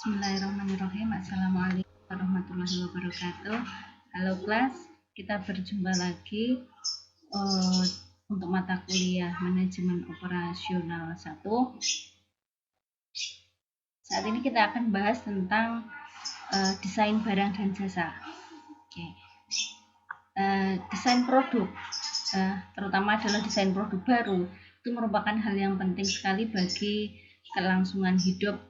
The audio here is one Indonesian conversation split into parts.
Bismillahirrahmanirrahim. Assalamualaikum warahmatullahi wabarakatuh. Halo kelas, kita berjumpa lagi untuk mata kuliah Manajemen Operasional 1. Saat ini kita akan bahas tentang desain barang dan jasa. Desain produk, terutama adalah desain produk baru, itu merupakan hal yang penting sekali bagi kelangsungan hidup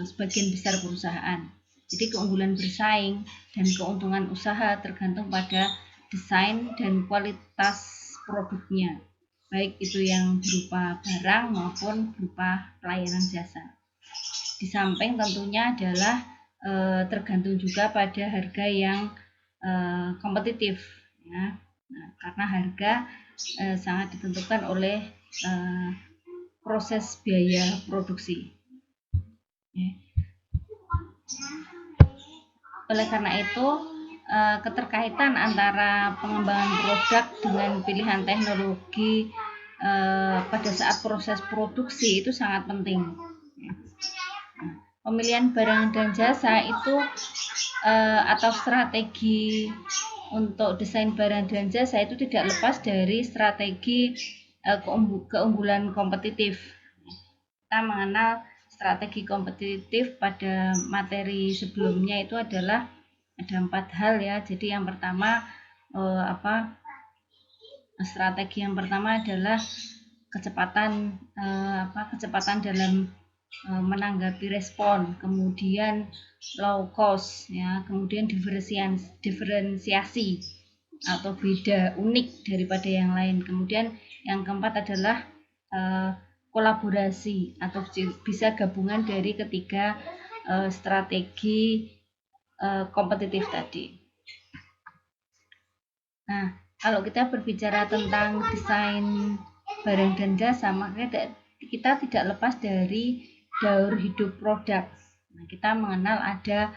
sebagian besar perusahaan. Jadi keunggulan bersaing dan keuntungan usaha tergantung pada desain dan kualitas produknya, baik itu yang berupa barang maupun berupa pelayanan jasa. Di samping tentunya adalah tergantung juga pada harga yang kompetitif, ya. Nah, karena harga sangat ditentukan oleh proses biaya produksi. Oleh karena itu, keterkaitan antara pengembangan produk dengan pilihan teknologi pada saat proses produksi itu sangat penting. Pemilihan barang dan jasa itu atau strategi untuk desain barang dan jasa itu tidak lepas dari strategi keunggulan kompetitif. Kita mengenal strategi kompetitif pada materi sebelumnya itu adalah ada 4 hal, ya. Jadi yang pertama strategi yang pertama adalah kecepatan dalam menanggapi respon, kemudian low cost, ya, kemudian diferensiasi atau beda unik daripada yang lain. Kemudian yang keempat adalah kolaborasi atau bisa gabungan dari ketiga strategi kompetitif tadi. Nah, kalau kita berbicara tentang desain barang dan jasa, maka kita tidak lepas dari daur hidup produk. Nah, kita mengenal ada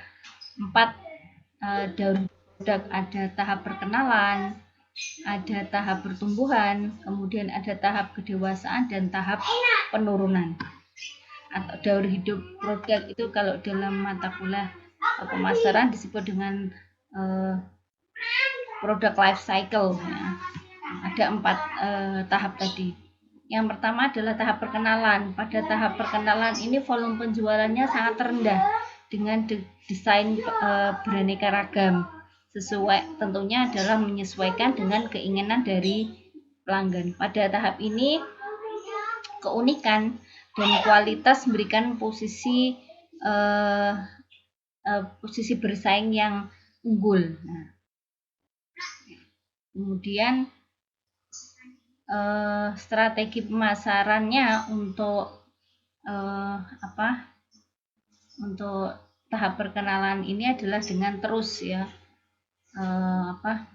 4 daur produk, ada tahap perkenalan, ada tahap pertumbuhan, kemudian ada tahap kedewasaan dan tahap penurunan. Atau daur hidup produk itu kalau dalam mata kuliah pemasaran disebut dengan product life cycle, ya. Ada 4 tahap tadi. Yang pertama adalah tahap perkenalan. Pada tahap perkenalan ini volume penjualannya sangat rendah dengan desain beraneka ragam. Tentunya adalah menyesuaikan dengan keinginan dari pelanggan. Pada tahap ini keunikan dan kualitas memberikan posisi bersaing yang unggul. Nah, kemudian strategi pemasarannya untuk untuk tahap perkenalan ini adalah dengan terus, ya,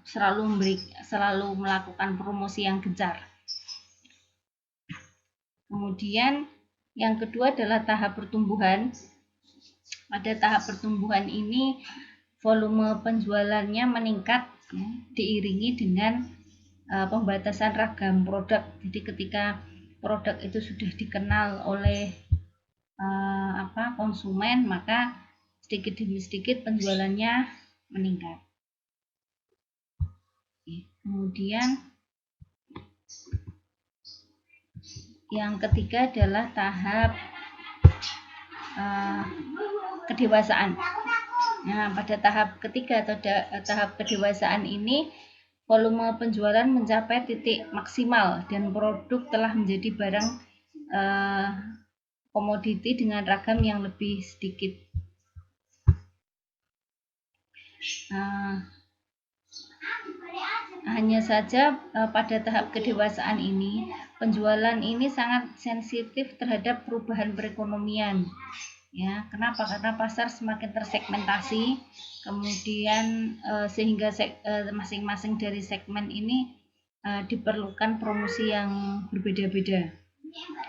selalu melakukan promosi yang gencar. Kemudian yang kedua adalah tahap pertumbuhan. Pada tahap pertumbuhan ini volume penjualannya meningkat, ya, diiringi dengan pembatasan ragam produk. Jadi ketika produk itu sudah dikenal oleh konsumen, maka sedikit demi sedikit penjualannya meningkat. Kemudian yang ketiga adalah tahap kedewasaan. Nah, pada tahap ketiga atau tahap kedewasaan ini volume penjualan mencapai titik maksimal dan produk telah menjadi barang komoditi dengan ragam yang lebih sedikit. Hanya saja pada tahap kedewasaan ini penjualan ini sangat sensitif terhadap perubahan perekonomian, ya. Kenapa? Karena pasar semakin tersegmentasi, kemudian sehingga masing-masing dari segmen ini diperlukan promosi yang berbeda-beda.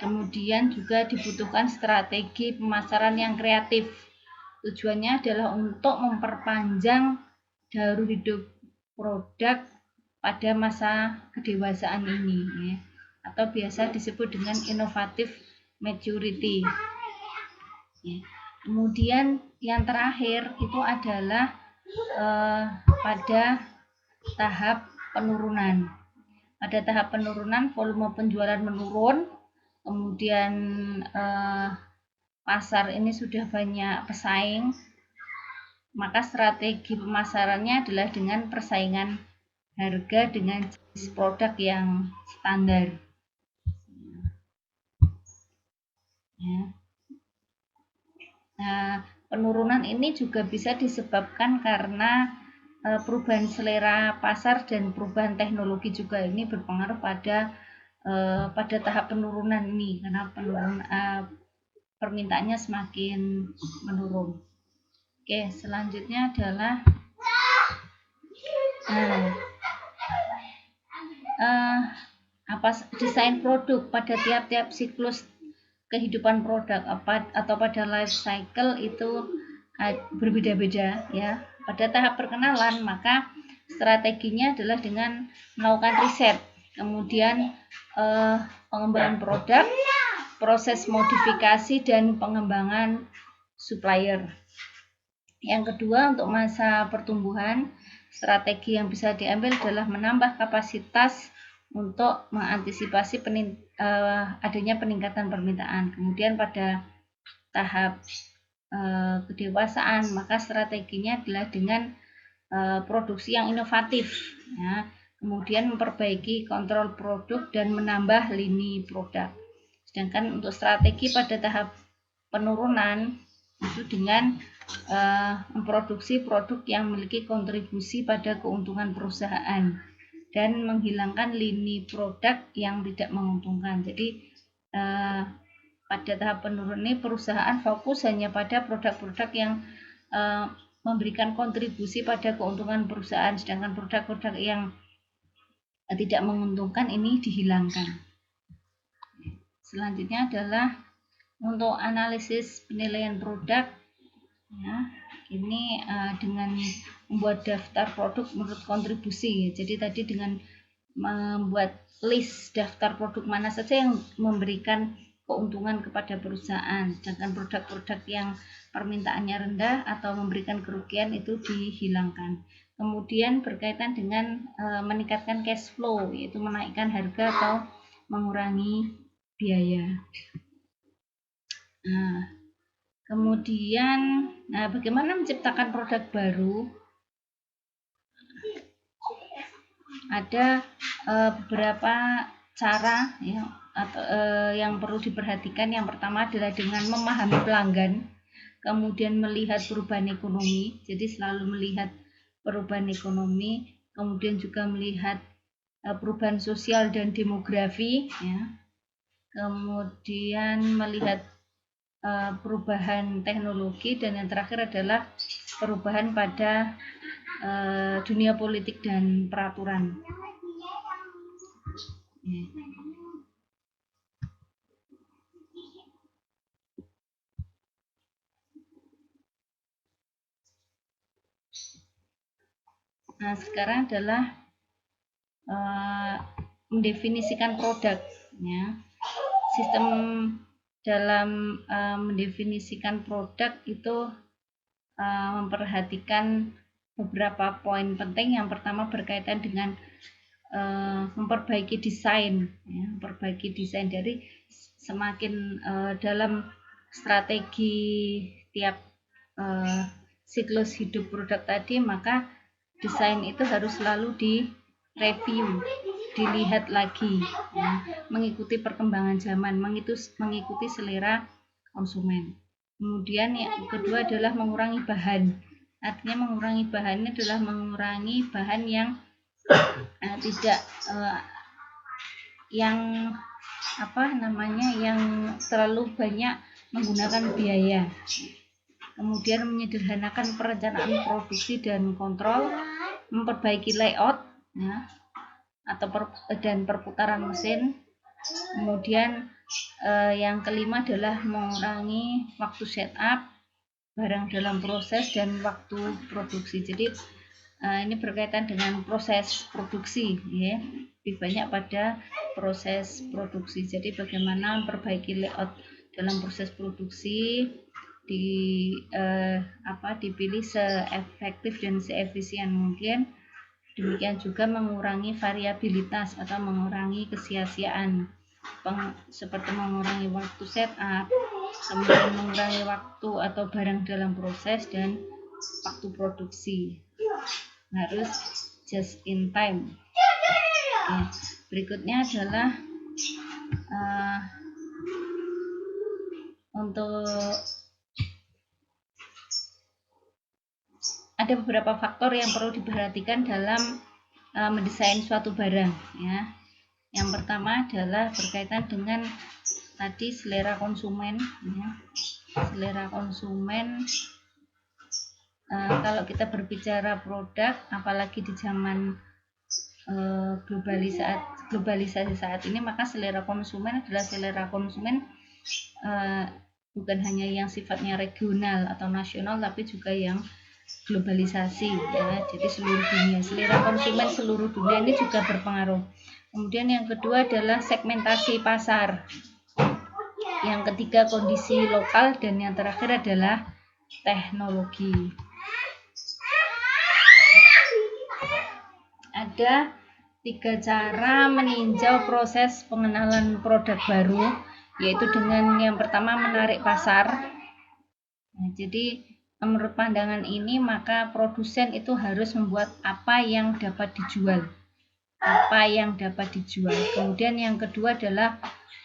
Kemudian juga dibutuhkan strategi pemasaran yang kreatif. Tujuannya adalah untuk memperpanjang daur hidup produk pada masa kedewasaan ini, ya, atau biasa disebut dengan innovative maturity. Ya. Kemudian yang terakhir itu adalah pada tahap penurunan. Pada tahap penurunan volume penjualan menurun, kemudian pasar ini sudah banyak pesaing, maka strategi pemasarannya adalah dengan persaingan harga dengan jenis produk yang standar. Ya. Nah, penurunan ini juga bisa disebabkan karena perubahan selera pasar dan perubahan teknologi juga ini berpengaruh pada tahap penurunan ini, karena permintaannya semakin menurun. Oke, selanjutnya adalah desain produk pada tiap-tiap siklus kehidupan produk atau pada life cycle itu berbeda-beda ya. Pada tahap perkenalan maka strateginya adalah dengan melakukan riset, kemudian pengembangan produk, proses modifikasi dan pengembangan supplier. Yang kedua, untuk masa pertumbuhan, strategi yang bisa diambil adalah menambah kapasitas untuk mengantisipasi adanya peningkatan permintaan. Kemudian pada tahap kedewasaan, maka strateginya adalah dengan produksi yang inovatif, ya. Kemudian memperbaiki kontrol produk dan menambah lini produk. Sedangkan untuk strategi pada tahap penurunan itu dengan memproduksi produk yang memiliki kontribusi pada keuntungan perusahaan dan menghilangkan lini produk yang tidak menguntungkan. Jadi pada tahap penurunan ini perusahaan fokus hanya pada produk-produk yang memberikan kontribusi pada keuntungan perusahaan, sedangkan produk-produk yang tidak menguntungkan ini dihilangkan. Selanjutnya adalah untuk analisis penilaian produk, ya, ini dengan membuat daftar produk menurut kontribusi. Jadi tadi dengan membuat list daftar produk mana saja yang memberikan keuntungan kepada perusahaan, sedangkan produk-produk yang permintaannya rendah atau memberikan kerugian itu dihilangkan. Kemudian berkaitan dengan meningkatkan cash flow, yaitu menaikkan harga atau mengurangi biaya. Kemudian bagaimana menciptakan produk baru? Ada beberapa cara ya, atau yang perlu diperhatikan. Yang pertama adalah dengan memahami pelanggan, kemudian melihat perubahan ekonomi, jadi selalu melihat perubahan ekonomi, kemudian juga melihat perubahan sosial dan demografi, ya. Kemudian melihat perubahan teknologi, dan yang terakhir adalah perubahan pada dunia politik dan peraturan. Nah, sekarang adalah mendefinisikan produk, ya. Sistem dalam mendefinisikan produk itu memperhatikan beberapa poin penting. Yang pertama berkaitan dengan memperbaiki desain, ya. Memperbaiki desain dari semakin dalam strategi tiap siklus hidup produk tadi, maka desain itu harus selalu direview, dilihat lagi, ya, mengikuti perkembangan zaman, mengikuti selera konsumen. Kemudian yang kedua adalah mengurangi bahan. Artinya mengurangi bahan ini adalah mengurangi bahan yang tidak yang terlalu banyak menggunakan biaya. Kemudian menyederhanakan perencanaan produksi dan kontrol, memperbaiki layout, ya, dan perputaran mesin. Kemudian yang kelima adalah mengurangi waktu setup barang dalam proses dan waktu produksi. Jadi ini berkaitan dengan proses produksi, ya, lebih banyak pada proses produksi. Jadi bagaimana memperbaiki layout dalam proses produksi, dipilih seefektif dan seefisien mungkin. Demikian juga mengurangi variabilitas atau mengurangi kesia-siaan, seperti mengurangi waktu setup, kemudian mengurangi waktu atau barang dalam proses, dan waktu produksi. Harus just in time. Oke. Berikutnya adalah untuk ada beberapa faktor yang perlu diperhatikan dalam mendesain suatu barang, ya. Yang pertama adalah berkaitan dengan tadi selera konsumen, ya. Selera konsumen, kalau kita berbicara produk, apalagi di zaman globalisasi saat ini, maka selera konsumen adalah selera konsumen bukan hanya yang sifatnya regional atau nasional, tapi juga yang globalisasi, ya. Jadi seluruh dunia, selera konsumen seluruh dunia ini juga berpengaruh. Kemudian yang kedua adalah segmentasi pasar, yang ketiga kondisi lokal, dan yang terakhir adalah teknologi. Ada 3 cara meninjau proses pengenalan produk baru, yaitu dengan yang pertama menarik pasar. Nah, jadi menurut pandangan ini, maka produsen itu harus membuat apa yang dapat dijual. Kemudian yang kedua adalah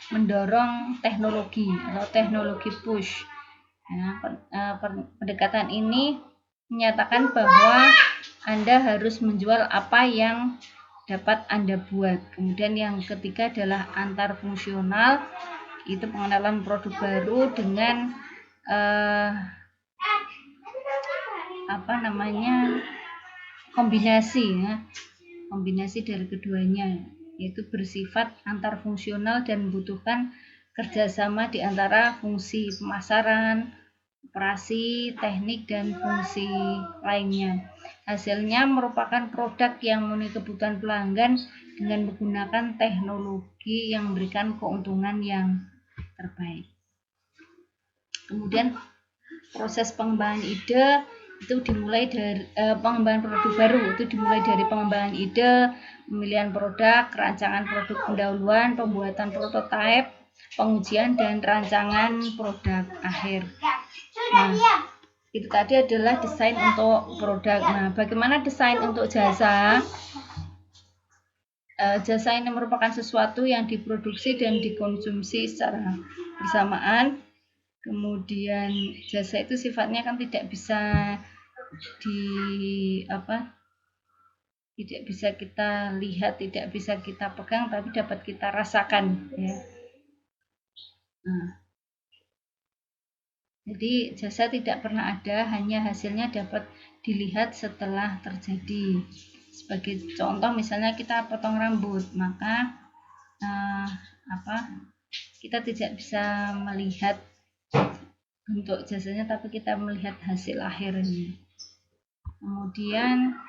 mendorong teknologi atau teknologi push. Nah, pendekatan ini menyatakan bahwa Anda harus menjual apa yang dapat Anda buat. Kemudian yang ketiga adalah antar fungsional, itu pengenalan produk baru dengan kombinasi dari keduanya, yaitu bersifat antar fungsional dan membutuhkan kerjasama di antara fungsi pemasaran, operasi, teknik, dan fungsi lainnya. Hasilnya merupakan produk yang memenuhi kebutuhan pelanggan dengan menggunakan teknologi yang memberikan keuntungan yang terbaik. Kemudian proses pengembangan ide itu dimulai dari pengembangan produk baru itu dimulai dari pengembangan ide, pemilihan produk, rancangan produk pendahuluan, pembuatan prototipe, pengujian, dan rancangan produk akhir. Nah, itu tadi adalah desain untuk produk. Nah, bagaimana desain untuk jasa? Jasa ini merupakan sesuatu yang diproduksi dan dikonsumsi secara bersamaan. Kemudian jasa itu sifatnya kan tidak bisa kita lihat, tidak bisa kita pegang, tapi dapat kita rasakan, ya. Nah, jadi jasa tidak pernah ada, hanya hasilnya dapat dilihat setelah terjadi. Sebagai contoh, misalnya kita potong rambut, maka kita tidak bisa melihat bentuk jasanya, tapi kita melihat hasil akhirnya. Kemudian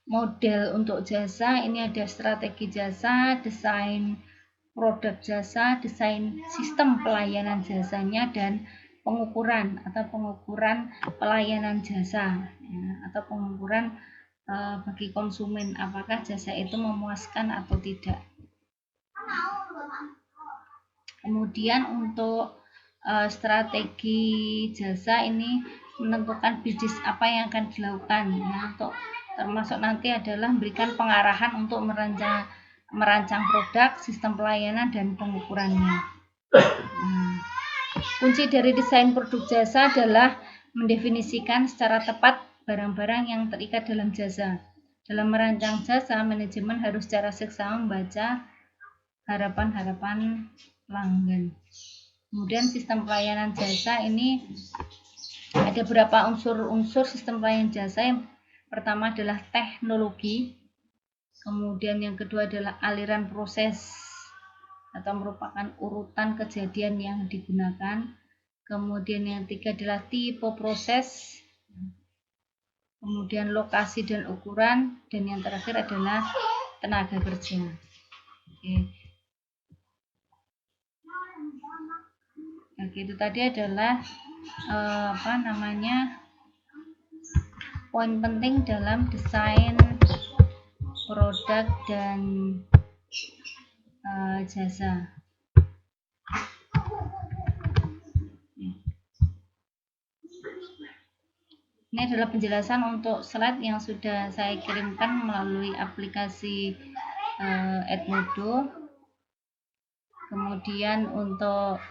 model untuk jasa ini ada strategi jasa, desain produk jasa, desain sistem pelayanan jasanya, dan pengukuran pelayanan jasa, ya, atau pengukuran bagi konsumen apakah jasa itu memuaskan atau tidak. Kemudian untuk strategi jasa ini menentukan bisnis apa yang akan dilakukan, ya, untuk termasuk nanti adalah memberikan pengarahan untuk merancang produk, sistem pelayanan, dan pengukurannya. Kunci dari desain produk jasa adalah mendefinisikan secara tepat barang-barang yang terikat dalam jasa. Dalam merancang jasa, manajemen harus secara seksama membaca harapan-harapan pelanggan. Kemudian sistem pelayanan jasa ini ada beberapa unsur sistem pelayanan jasa. Yang pertama adalah teknologi, kemudian yang kedua adalah aliran proses atau merupakan urutan kejadian yang digunakan, kemudian yang ketiga adalah tipe proses, kemudian lokasi dan ukuran, dan yang terakhir adalah tenaga kerja. Oke. Oke, itu tadi adalah poin penting dalam desain produk dan jasa. Ini adalah penjelasan untuk slide yang sudah saya kirimkan melalui aplikasi Edmodo. Kemudian untuk